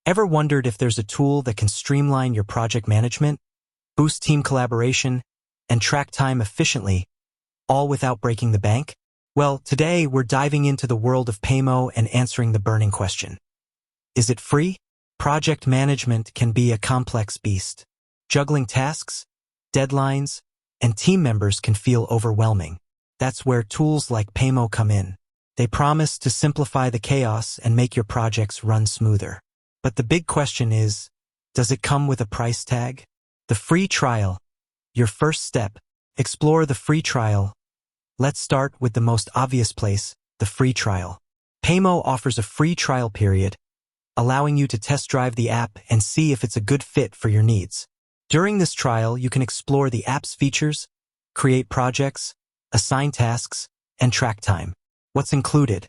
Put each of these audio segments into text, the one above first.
Ever wondered if there's a tool that can streamline your project management, boost team collaboration, and track time efficiently, all without breaking the bank? Well, today we're diving into the world of Paymo and answering the burning question. Is it free? Project management can be a complex beast. Juggling tasks, deadlines, and team members can feel overwhelming. That's where tools like Paymo come in. They promise to simplify the chaos and make your projects run smoother. But the big question is, does it come with a price tag? The free trial. Your first step. Explore the free trial. Let's start with the most obvious place, the free trial. Paymo offers a free trial period, allowing you to test drive the app and see if it's a good fit for your needs. During this trial, you can explore the app's features, create projects, assign tasks, and track time. What's included?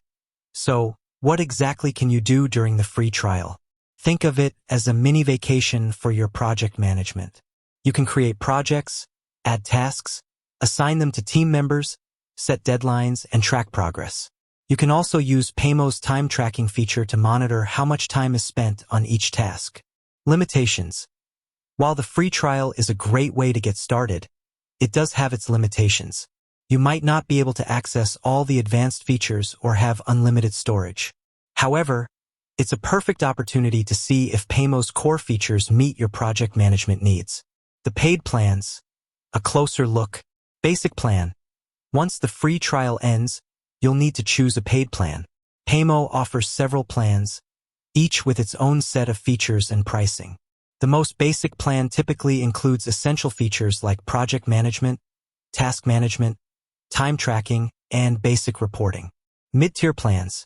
So, what exactly can you do during the free trial? Think of it as a mini vacation for your project management. You can create projects, add tasks, assign them to team members, set deadlines, and track progress. You can also use Paymo's time tracking feature to monitor how much time is spent on each task. Limitations. While the free trial is a great way to get started, it does have its limitations. You might not be able to access all the advanced features or have unlimited storage. However, it's a perfect opportunity to see if Paymo's core features meet your project management needs. The paid plans. A closer look. Basic plan. Once the free trial ends, you'll need to choose a paid plan. Paymo offers several plans, each with its own set of features and pricing. The most basic plan typically includes essential features like project management, task management, time tracking, and basic reporting. Mid-tier plans.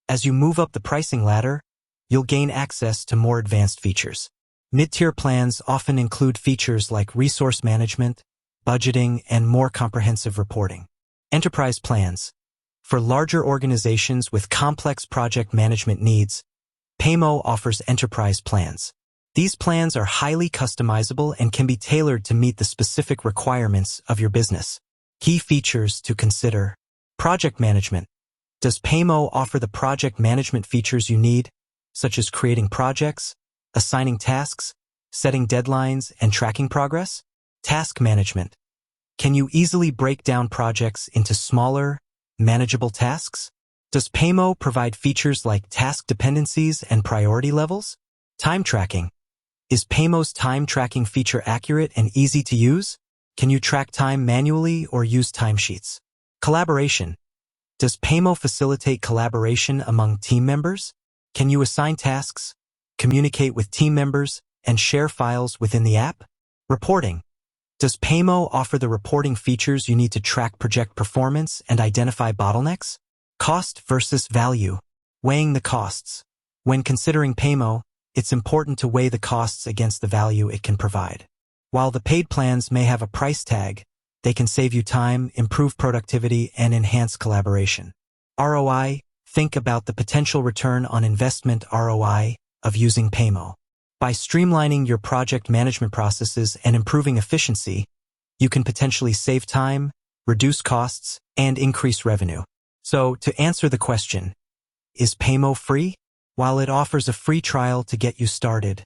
As you move up the pricing ladder, you'll gain access to more advanced features. Mid-tier plans often include features like resource management, budgeting, and more comprehensive reporting. Enterprise plans. For larger organizations with complex project management needs, Paymo offers enterprise plans. These plans are highly customizable and can be tailored to meet the specific requirements of your business. Key features to consider. Project management. Does Paymo offer the project management features you need, such as creating projects, assigning tasks, setting deadlines, and tracking progress? Task management. Can you easily break down projects into smaller, manageable tasks? Does Paymo provide features like task dependencies and priority levels? Time tracking. Is Paymo's time tracking feature accurate and easy to use? Can you track time manually or use timesheets? Collaboration. Does Paymo facilitate collaboration among team members? Can you assign tasks, communicate with team members, and share files within the app? Reporting. Does Paymo offer the reporting features you need to track project performance and identify bottlenecks? Cost versus value. Weighing the costs. When considering Paymo, it's important to weigh the costs against the value it can provide. While the paid plans may have a price tag, they can save you time, improve productivity, and enhance collaboration. ROI. Think about the potential return on investment (ROI) of using Paymo. By streamlining your project management processes and improving efficiency, you can potentially save time, reduce costs, and increase revenue. So, to answer the question, is Paymo free? While it offers a free trial to get you started,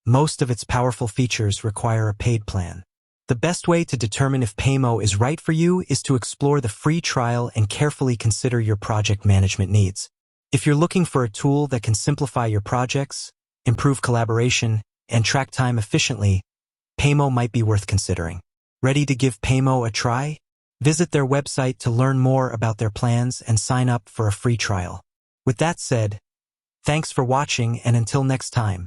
most of its powerful features require a paid plan. The best way to determine if Paymo is right for you is to explore the free trial and carefully consider your project management needs. If you're looking for a tool that can simplify your projects, improve collaboration, and track time efficiently, Paymo might be worth considering. Ready to give Paymo a try? Visit their website to learn more about their plans and sign up for a free trial. With that said, thanks for watching, and until next time.